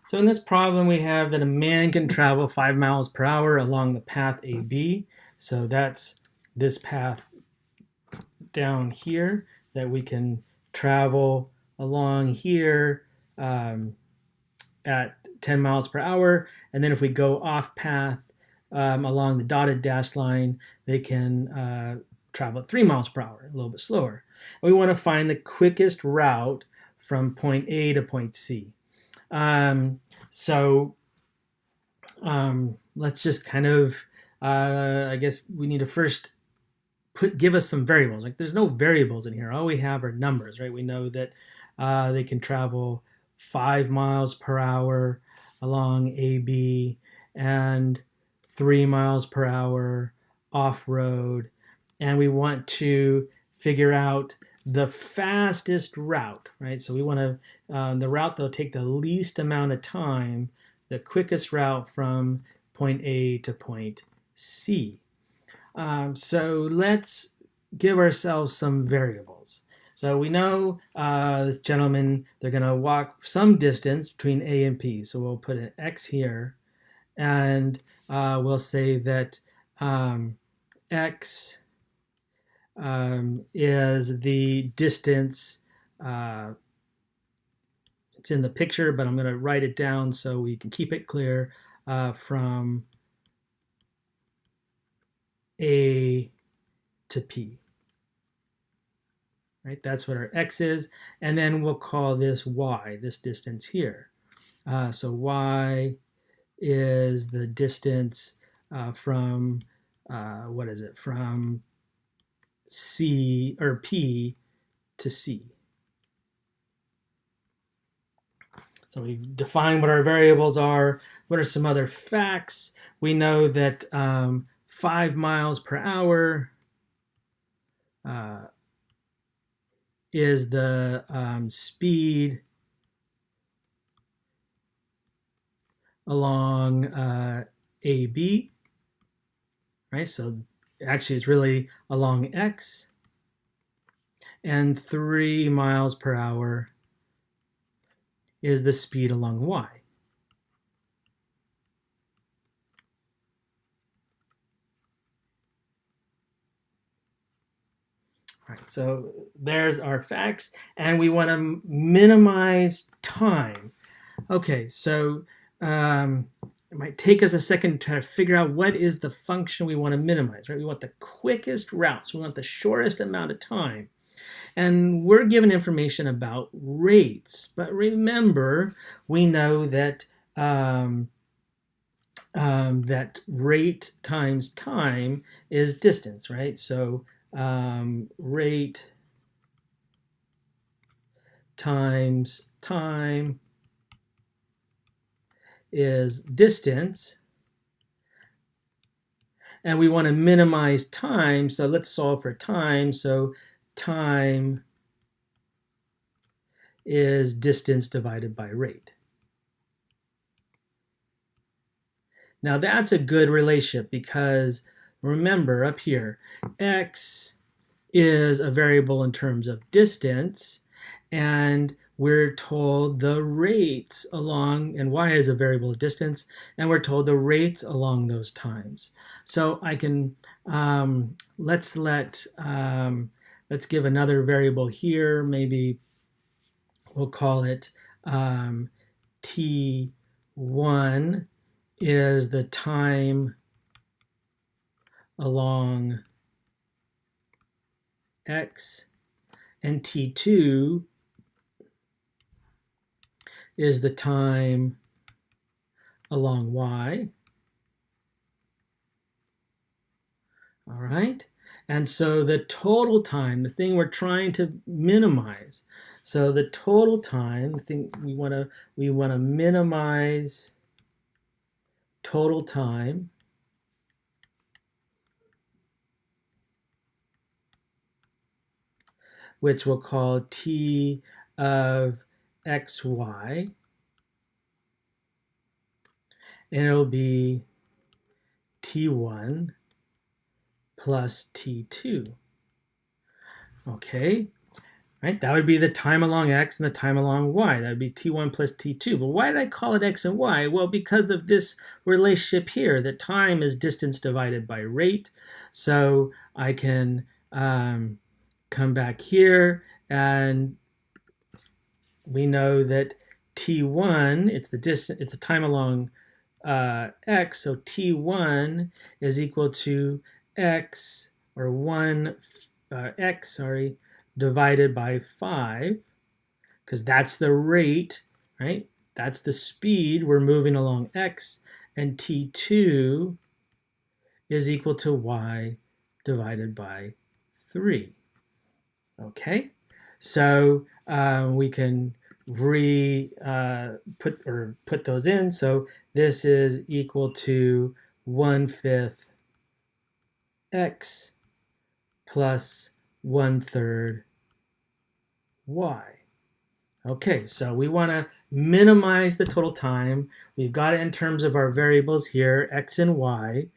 So in this problem, we have that a man can travel 5 miles per hour along the path AB. So that's this path down here that we can travel along here at 10 miles per hour. And then if we go off path along the dotted dash line, they can travel at 3 miles per hour, a little bit slower. And we want to find the quickest route from point A to point C. So let's just kind of, I guess we need to first give us some variables. Like there's no variables in here. All we have are numbers, right? We know that they can travel 5 miles per hour along AB and 3 miles per hour off road. And we want to figure out the fastest route, right? So we want to, the route that'll take the least amount of time, the quickest route from point A to point C. So let's give ourselves some variables. So we know this gentleman, they're going to walk some distance between A and P. So we'll put an X here, and we'll say that X is the distance. It's in the picture, but I'm going to write it down so we can keep it clear from A to P. Right, that's what our X is, and then we'll call this Y, this distance here. So Y is the distance from what is it? From C or P to C. So we've defined what our variables are. What are some other facts? We know that 5 miles per hour is the speed along AB, right? So actually it's really along X, and 3 miles per hour is the speed along Y. All right, so there's our facts, and we want to minimize time. Okay, so it might take us a second to figure out what is the function we want to minimize, right? We want the quickest route, so we want the shortest amount of time. And we're given information about rates, but remember, we know that that rate times time is distance, right? So rate times time is distance, and we want to minimize time, so let's solve for time. So time is distance divided by rate. Now that's a good relationship because remember up here, X is a variable in terms of distance, and we're told the rates along, and Y is a variable of distance, and we're told the rates along those times. So I can, let's give another variable here. Maybe we'll call it T1 is the time along X, and T2 is the time along Y. All right, and so the total time, the thing we're trying to minimize, so the total time, the thing we want to minimize total time, which we'll call T of xy, and it'll be T1 plus T2. Okay, right? That would be the time along x and the time along y. That would be t1 plus t2. But why did I call it x and y? Well, because of this relationship here, that time is distance divided by rate. So I can come back here, and we know that t1, it's the distance, it's the time along x, so t1 is equal to x, or 1 x, sorry, divided by 5, because that's the rate, right? That's the speed we're moving along x, and t2 is equal to y divided by 3. Okay, so we can put those in. So this is equal to 1/5 x plus 1/3 y. Okay, so we want to minimize the total time. We've got it in terms of our variables here, x and y.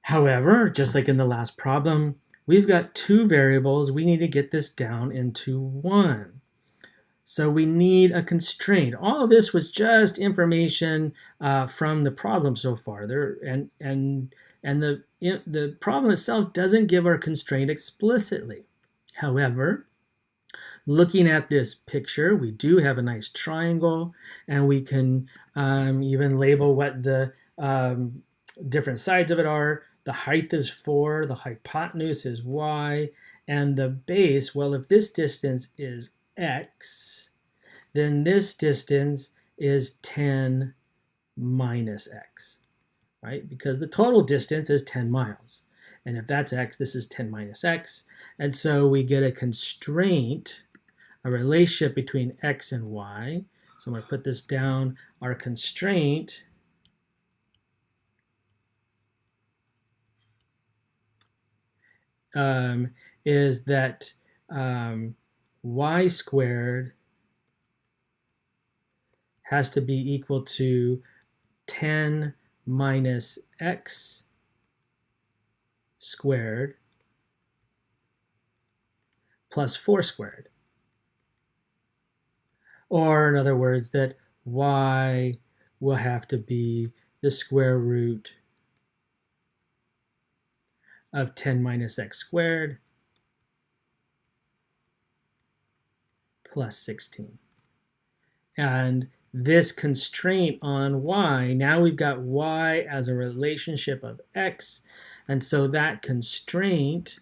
However, just like in the last problem, we've got 2 variables. We need to get this down into 1. So we need a constraint. All of this was just information from the problem so far. The problem itself doesn't give our constraint explicitly. However, looking at this picture, we do have a nice triangle, and we can even label what the different sides of it are. The height is 4, the hypotenuse is y, and the base, well, if this distance is x, then this distance is 10 minus x, right? Because the total distance is 10 miles. And if that's x, this is 10 minus x. And so we get a constraint, a relationship between x and y. So I'm going to put this down. Our constraint is that y squared has to be equal to 10 minus x squared plus 4 squared. Or in other words, that y will have to be the square root of 10 minus x squared plus 16. And this constraint on y, now we've got y as a relationship of x, and so that constraint,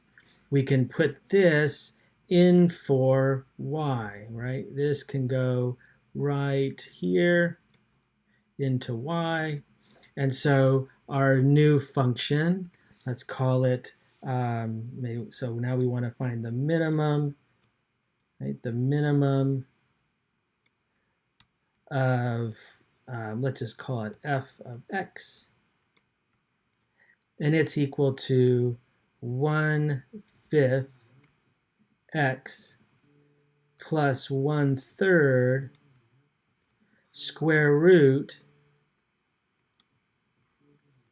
we can put this in for y, right? This can go right here into y, and so our new function, let's call it, so now we want to find the minimum, right? The minimum of, let's just call it f of x, and it's equal to 1/5 x plus 1/3 square root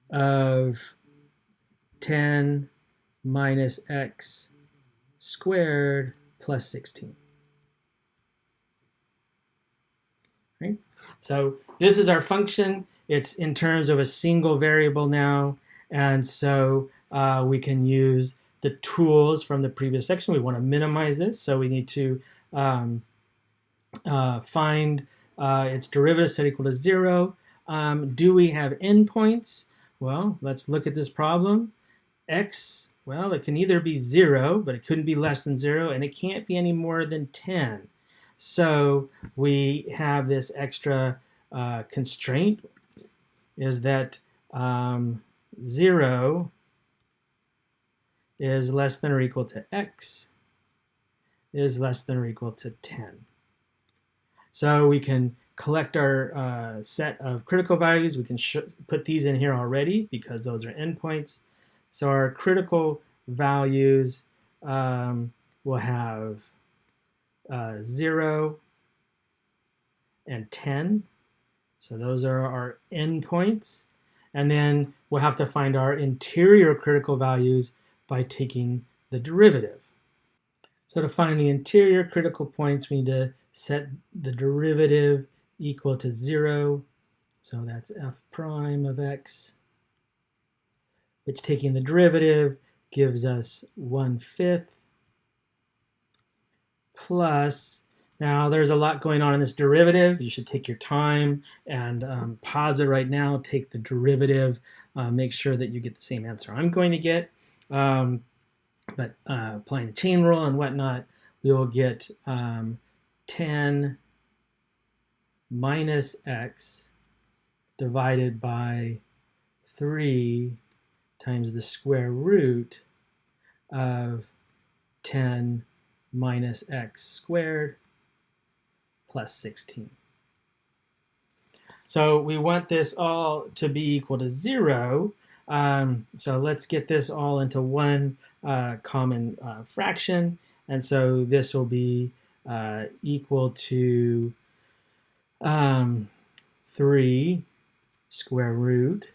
of 10 minus x squared plus 16. Right? So this is our function. It's in terms of a single variable now, and so we can use the tools from the previous section. We want to minimize this, so we need to find its derivative set equal to 0. Do we have endpoints? Well, let's look at this problem. X, well, it can either be 0, but it couldn't be less than 0, and it can't be any more than 10. So we have this extra constraint, is that 0 is less than or equal to x is less than or equal to 10. So we can collect our set of critical values. We can put these in here already because those are endpoints. So our critical values will have 0 and 10. So those are our endpoints. And then we'll have to find our interior critical values by taking the derivative. So to find the interior critical points, we need to set the derivative equal to 0. So that's f prime of x, which taking the derivative gives us 1/5 plus, now there's a lot going on in this derivative. You should take your time and pause it right now, take the derivative, make sure that you get the same answer I'm going to get. But applying the chain rule and whatnot, we will get 10 minus x divided by 3 times the square root of 10 minus x squared plus 16. So we want this all to be equal to 0. So let's get this all into one common fraction. And so this will be equal to 3 square root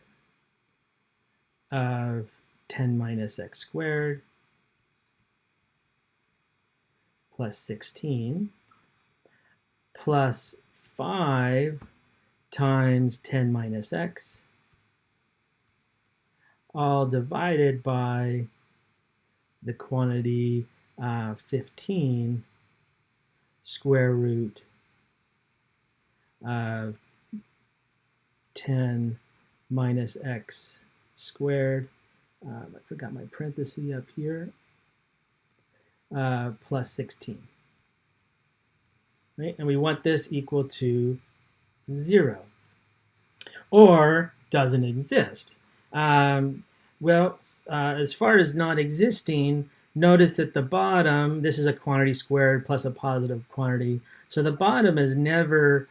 of 10 minus x squared plus 16 plus 5 times 10 minus x, all divided by the quantity 15 square root of 10 minus x squared. I forgot my parenthesis up here. Plus 16. Right? And we want this equal to 0. Or doesn't exist. As far as not existing, notice that the bottom, this is a quantity squared plus a positive quantity. So the bottom is never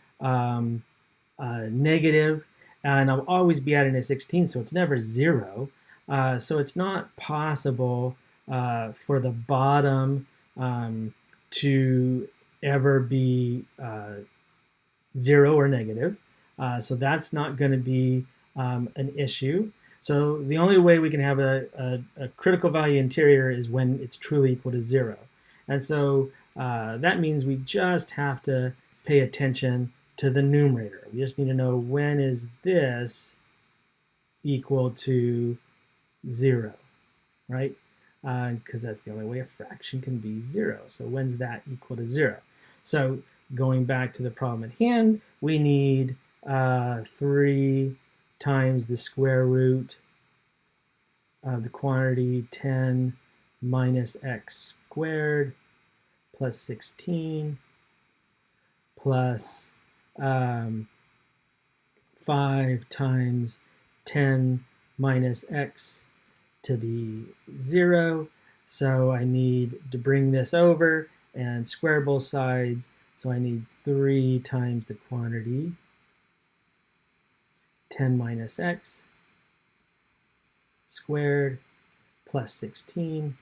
negative, and I'll always be adding a 16, so it's never 0. So it's not possible for the bottom to ever be 0 or negative. So that's not going to be an issue. So the only way we can have a critical value interior is when it's truly equal to 0. And so that means we just have to pay attention to the numerator. We just need to know, when is this equal to 0, right? Because that's the only way a fraction can be 0. So when's that equal to 0? So going back to the problem at hand, we need 3 times the square root of the quantity 10 minus x squared plus 16 plus 5 times 10 minus x to be 0. So I need to bring this over and square both sides. So I need 3 times the quantity 10 minus x squared plus 16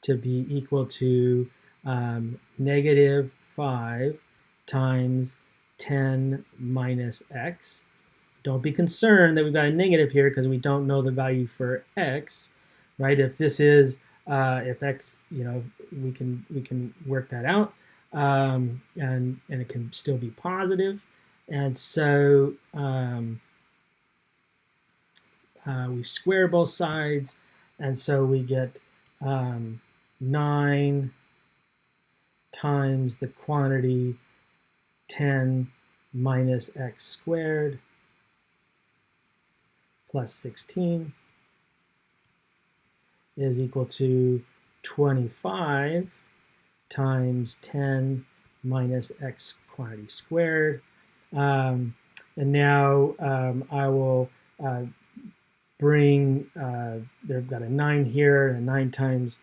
to be equal to negative 5 times 10 minus x. Don't be concerned that we've got a negative here because we don't know the value for x, right? If this is, if x, we can work that out, and it can still be positive. And so we square both sides, and so we get 9 times the quantity 10 minus x squared plus 16 is equal to 25 times 10 minus x quantity squared. And now I will bring, they've got a 9 here, and 9 times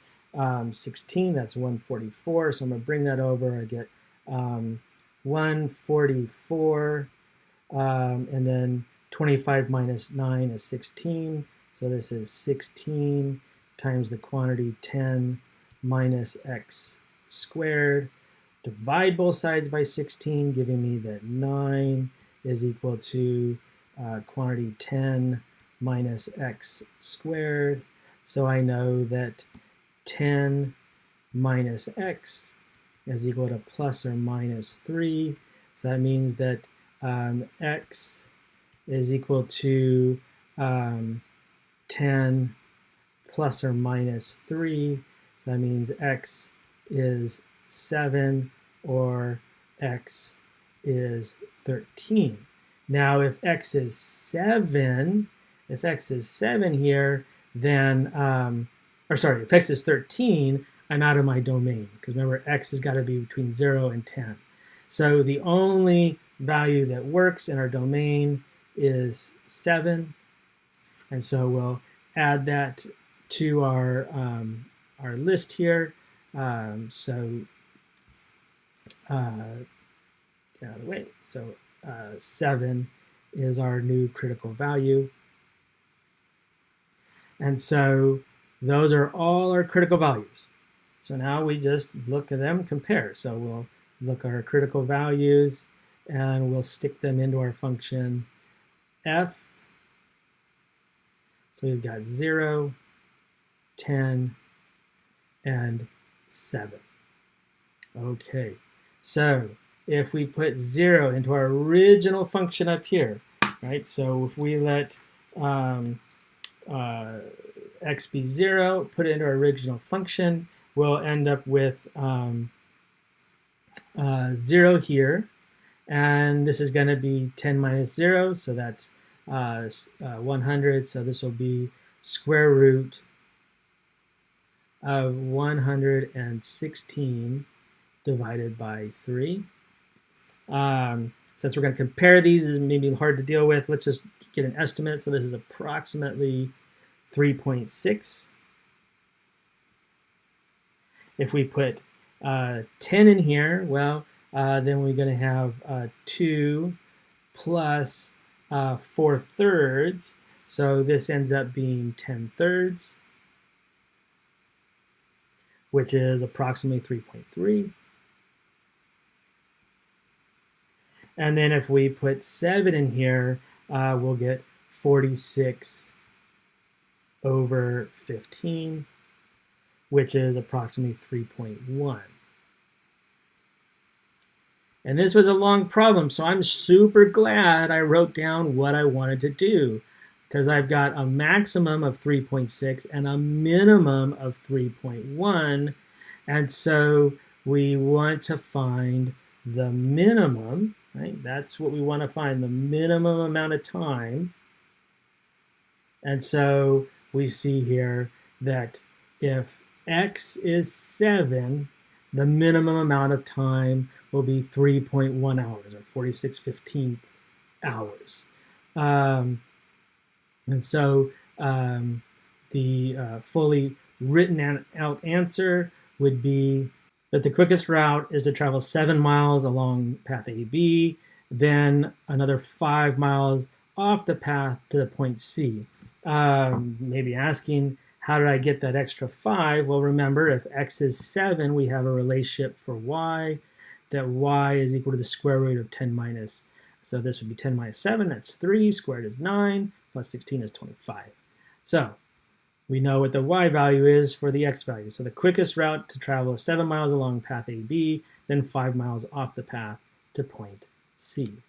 16, that's 144. So I'm going to bring that over. I get 144, and then 25 minus 9 is 16. So this is 16 times the quantity 10 minus x squared. Divide both sides by 16, giving me that 9 is equal to quantity 10 minus x squared. So I know that 10 minus x is equal to plus or minus 3. So that means that x is equal to 10 plus or minus 3. So that means x is 7 or x is 13. Now, if x is 7 here, then, if x is 13, I'm out of my domain, because remember, x has got to be between 0 and 10. So the only value that works in our domain is 7, and so we'll add that to our list here. Get out of the way. So 7 is our new critical value. And so those are all our critical values. So now we just look at them, compare. So we'll look at our critical values and we'll stick them into our function f. So we've got 0, 10, and 7. Okay, so if we put 0 into our original function up here, right? So if we let x be 0, put it into our original function, we'll end up with 0 here. And this is going to be 10 minus 0, so that's 100. So this will be square root of 116 divided by 3. Since we're going to compare these, this is maybe hard to deal with. Let's just get an estimate. So this is approximately 3.6. If we put 10 in here, well, then we're going to have 2 plus 4/3. So this ends up being 10/3, which is approximately 3.3. And then if we put 7 in here, we'll get 46 over 15, which is approximately 3.1. And this was a long problem, so I'm super glad I wrote down what I wanted to do, because I've got a maximum of 3.6 and a minimum of 3.1. And so we want to find the minimum, right? That's what we want to find, the minimum amount of time. And so we see here that if x is 7, the minimum amount of time will be 3.1 hours, or 46/15 hours. And so the fully written out answer would be that the quickest route is to travel 7 miles along path AB, then another 5 miles off the path to the point C. Maybe asking, how did I get that extra 5? Well, remember, if x is 7, we have a relationship for y, that y is equal to the square root of 10 minus. So this would be 10 minus 7, that's 3, squared is 9, plus 16 is 25. So we know what the y value is for the x value. So the quickest route to travel is 7 miles along path AB, then 5 miles off the path to point C.